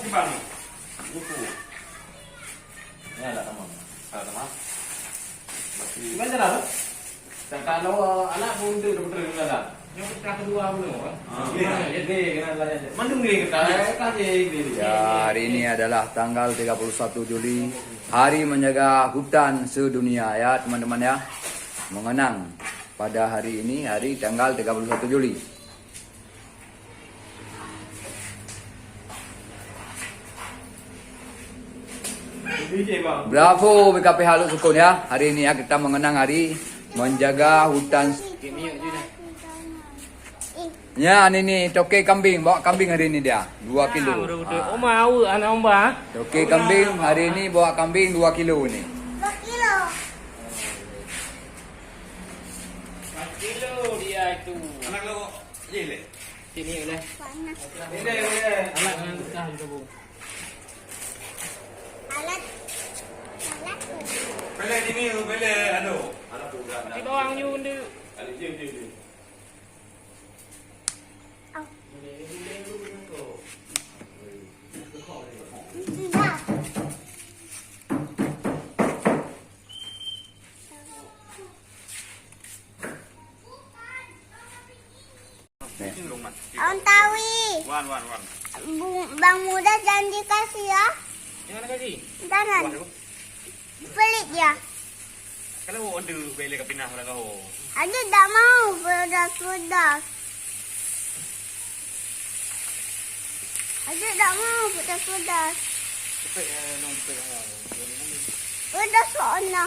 Simpan. Buku. Ini ada teman. Ada teman. Gimana lah? Dan kalau anak pun itu betul ada. Yang kita kedua belum. Jadi kena belajar. Mandung ni kita. Ya, hari ini adalah tanggal 31 Juli, Hari Menjaga Hutan Sedunia ya teman-teman ya. Mengenang pada hari ini, hari tanggal 31 Juli. Bravo BKP Halu Sukun ya. Hari ini ya kita mengenang hari menjaga hutan. Ya, ini toke kambing, bawa kambing hari ini dia 2 kilo. Oh mau anak Mbak. Toke kambing hari ini bawa kambing 2 kilo ini. 2 kilo. 4 kilo dia itu. Anak lo jele. Sini boleh. Panas. Ini. Anak tahan tu. Alat. Alat. Bele ini bele anak program. Di bawah you ni. Ali je. Tidak. Om Tawi, Wan. Bang Muda janji kasih ya. Yang mana kasih? Jangan. Pelit ya. Kalau order bele ke pinah pada kau. Adik tak mau pedas-pedas. Adik tak mau pedas-pedas. Pedas soalnya.